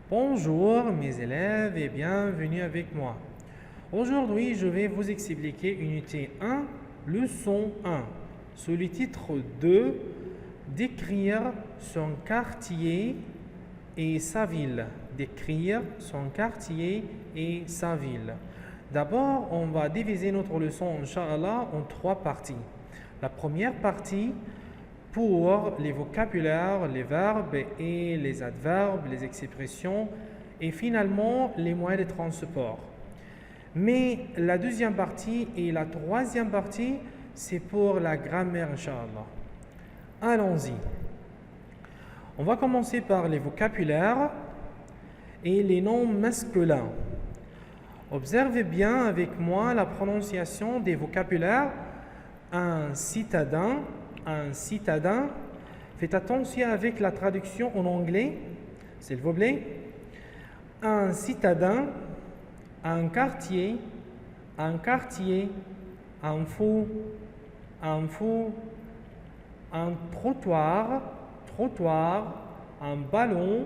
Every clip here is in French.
Bonjour mes élèves et bienvenue avec moi. Aujourd'hui, je vais vous expliquer unité 1, leçon 1, sous le titre 2, décrire son quartier et sa ville. Décrire son quartier et sa ville. D'abord, on va diviser notre leçon, Inch'Allah, en 3 parties. La première partie pour les vocabulaires, les verbes et les adverbes, les expressions et finalement les moyens de transport. Mais la deuxième partie et la troisième partie, c'est pour la grammaire, Inch'Allah. Allons-y. On va commencer par les vocabulaires et les noms masculins. Observez bien avec moi la prononciation des vocabulaires. Un citadin. Faites attention avec la traduction en anglais, s'il vous plaît. Un citadin, un quartier, un fou, un trottoir, un ballon,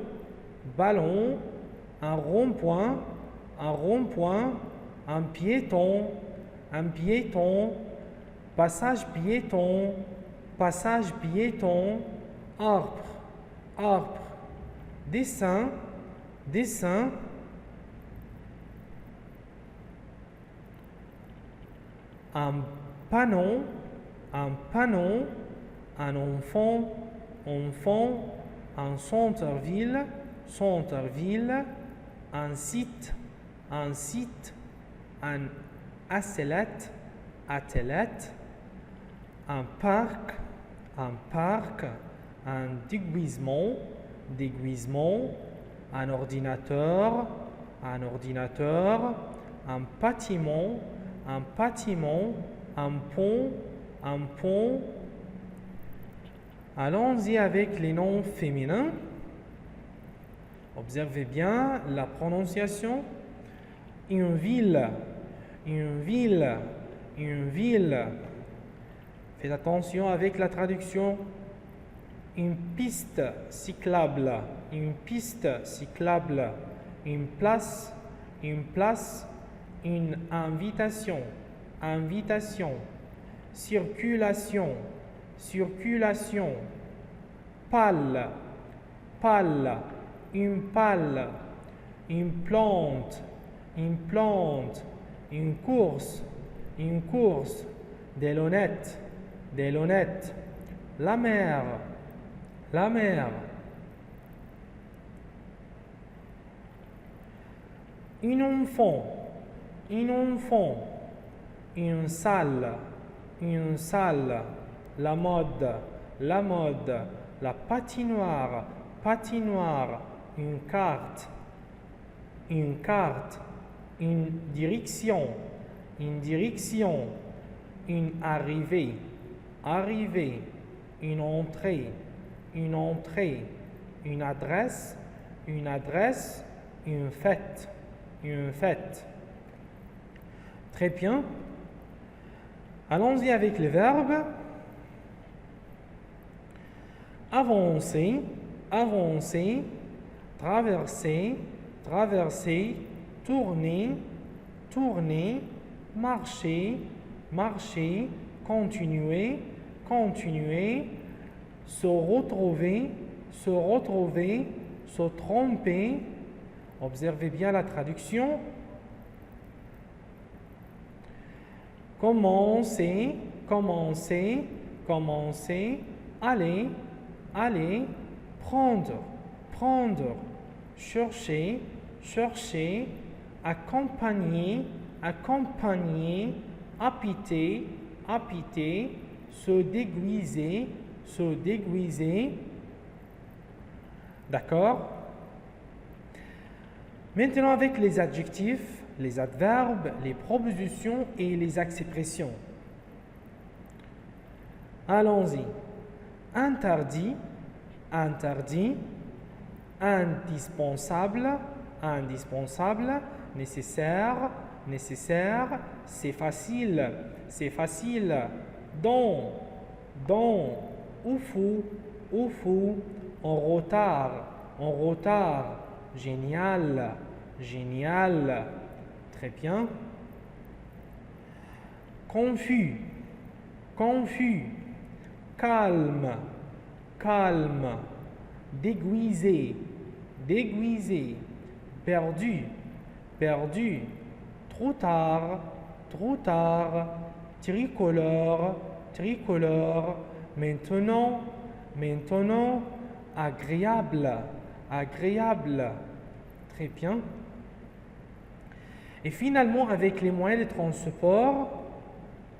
un rond-point, un piéton, passage piéton, arbre, dessin, un panneau, un enfant, un centre-ville, un site, un athlète, un parc, un déguisement, un ordinateur, un bâtiment, un pont. Allons-y avec les noms féminins. Observez bien la prononciation. Une ville. Faites attention avec la traduction. Une piste cyclable. Une place. Une invitation. Circulation. Palle. Une palle. Une plante. Une course. Des lunettes. La mer. Un enfant. Une salle. La mode. La patinoire. Une carte. Une direction. Une arrivée. Une entrée. Une adresse. Une fête. Très bien. Allons-y avec les verbes. Avancer, traverser, tourner, marcher, continuer, se retrouver, se tromper. Observez bien la traduction. Commencer, aller, prendre, chercher, accompagner, habiter, se déguiser. D'accord? Maintenant avec les adjectifs, les adverbes, les propositions et les expressions. Allons-y. Interdit, indispensable, nécessaire, c'est facile, dans, au fou, en retard, génial, génial. Très bien. Confus, confus. Calme, calme. Déguisé, déguisé. Perdu, perdu. Trop tard, trop tard. Tricolore, tricolore. Maintenant, maintenant. Agréable, agréable. Très bien. Et finalement, avec les moyens de transport,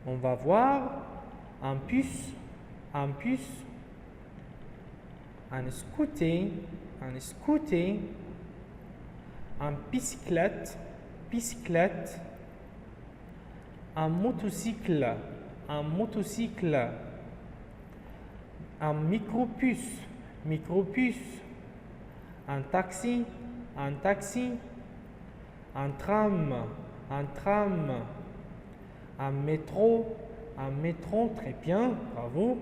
on va voir un bus, un bus, un scooter, un scooter, un bicyclette, bicyclette, un motocycle, un motocycle, un microbus, microbus, un taxi, un taxi, un tram, un tram, un métro, très bien, bravo.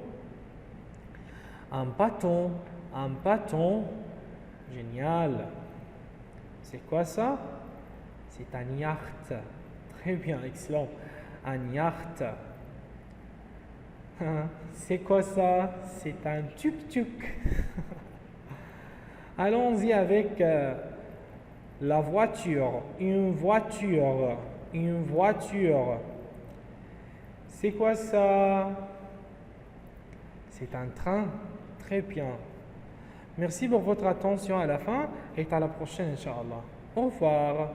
Un bâton, génial. C'est quoi ça? C'est un yacht. Très bien, excellent. Un yacht. C'est quoi ça? C'est un tuk-tuk. Allons-y avec la voiture. Une voiture. Une voiture. C'est quoi ça? C'est un train. Très bien. Merci pour votre attention à la fin et à la prochaine, Inch'Allah. Au revoir.